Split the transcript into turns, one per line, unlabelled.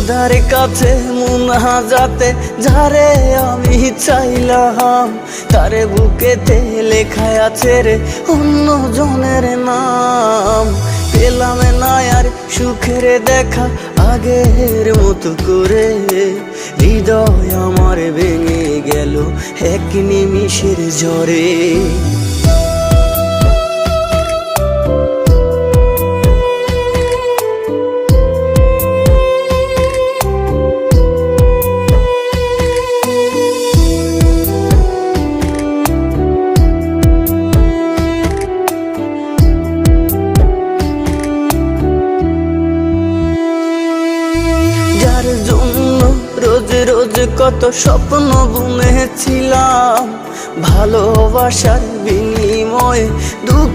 খোদার কাছে মুনাজাতে যারে আমি চাইলাম, তারে বুকেতে লেখা আছে রে অন্য জনের নাম। পেলাম না আর সুখের দেখা আগের মতো করে, হৃদয় আমার ভেঙে গেল এক নিমিষের ঝড়ে। যার জন্য রোজ রোজ কত স্বপ্ন বুনেছিলাম, ভালোবাসার বিনিময়ে দুঃখ